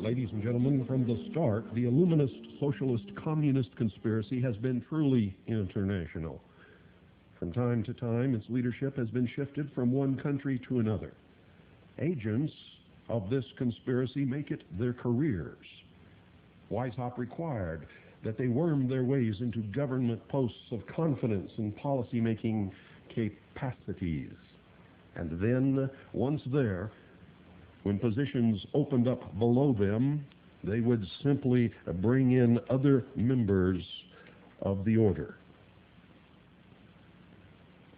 Ladies and gentlemen, from the start, the Illuminist, Socialist, Communist conspiracy has been truly international. From time to time, its leadership has been shifted from one country to another. Agents of this conspiracy make it their careers. Weishaupt required that they worm their ways into government posts of confidence and policy-making capacities. And then, once there, when positions opened up below them, they would simply bring in other members of the order.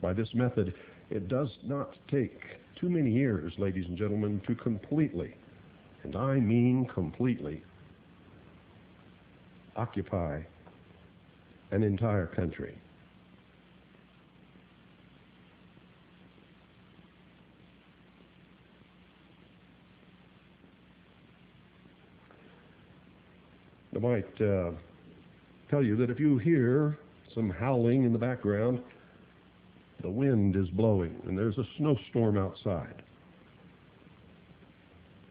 By this method, it does not take too many years, ladies and gentlemen, to completely, and I mean completely, occupy an entire country. I might tell you that if you hear some howling in the background, the wind is blowing and there's a snowstorm outside.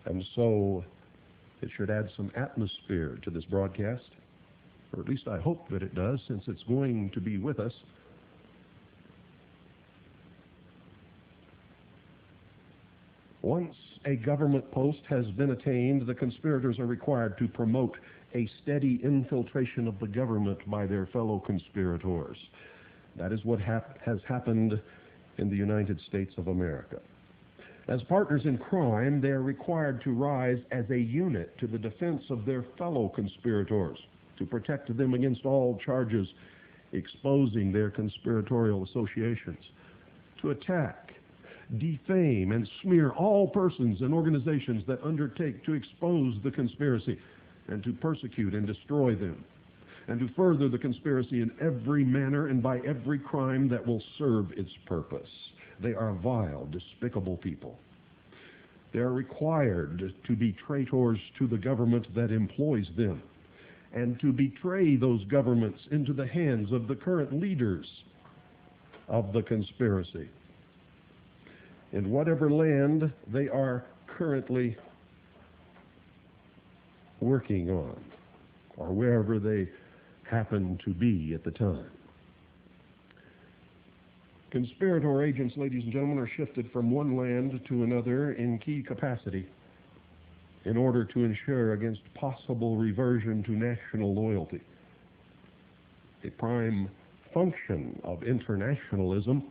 And so it should add some atmosphere to this broadcast, or at least I hope that it does, since it's going to be with us. Once a government post has been attained, the conspirators are required to promote a steady infiltration of the government by their fellow conspirators. That is what has happened in the United States of America. As partners in crime, they are required to rise as a unit to the defense of their fellow conspirators, to protect them against all charges exposing their conspiratorial associations, to attack, defame, and smear all persons and organizations that undertake to expose the conspiracy, and to persecute and destroy them, and to further the conspiracy in every manner and by every crime that will serve its purpose. They are vile, despicable people. They are required to be traitors to the government that employs them, and to betray those governments into the hands of the current leaders of the conspiracy, in whatever land they are currently working on, or wherever they happen to be at the time. Conspirator agents, ladies and gentlemen, are shifted from one land to another in key capacity in order to ensure against possible reversion to national loyalty. A prime function of internationalism,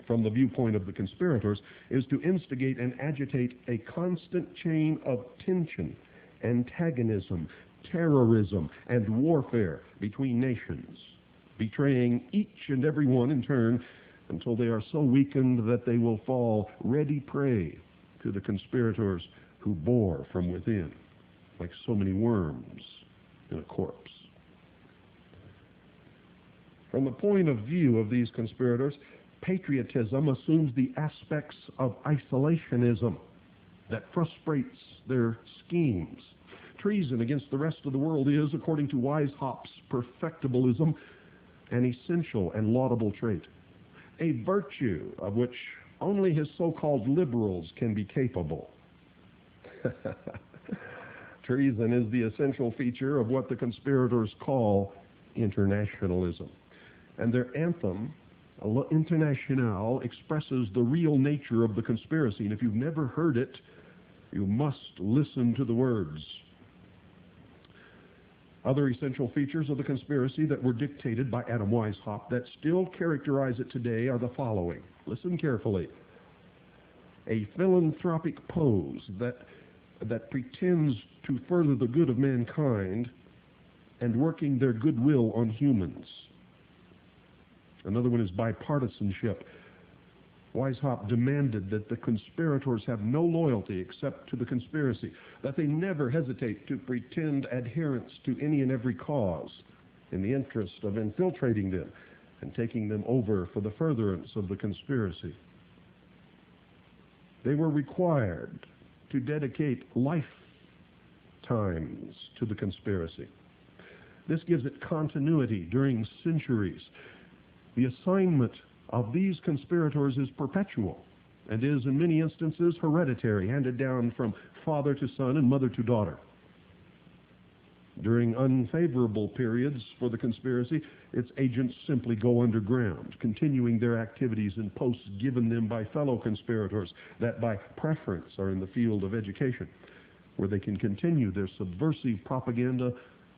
from the viewpoint of the conspirators, is to instigate and agitate a constant chain of tension, antagonism, terrorism, and warfare between nations, betraying each and every one in turn until they are so weakened that they will fall ready prey to the conspirators who bore from within, like so many worms in a corpse. From the point of view of these conspirators, patriotism assumes the aspects of isolationism that frustrates their schemes. Treason against the rest of the world is, according to Weishaupt's perfectibilism, an essential and laudable trait, a virtue of which only his so-called liberals can be capable. Treason is the essential feature of what the conspirators call internationalism. And their anthem, Internationale, expresses the real nature of the conspiracy. And if you've never heard it, you must listen to the words. Other essential features of the conspiracy that were dictated by Adam Weishaupt that still characterize it today are the following. Listen carefully. A philanthropic pose that pretends to further the good of mankind and working their goodwill on humans. Another one is bipartisanship. Weishaupt demanded that the conspirators have no loyalty except to the conspiracy, that they never hesitate to pretend adherence to any and every cause in the interest of infiltrating them and taking them over for the furtherance of the conspiracy. They were required to dedicate lifetimes to the conspiracy. This gives it continuity during centuries. The assignment of these conspirators is perpetual. and is in many instances hereditary, handed down from father to son and mother to daughter. During unfavorable periods for the conspiracy, its agents simply go underground, continuing their activities in posts given them by fellow conspirators that by preference are in the field of education, where they can continue their subversive propaganda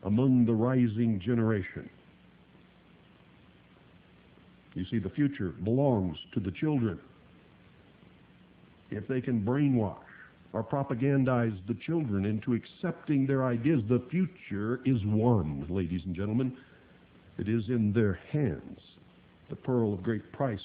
among the rising generation. You see, the future belongs to the children. If they can brainwash or propagandize the children into accepting their ideas, the future is won, ladies and gentlemen. It is in their hands. The pearl of great price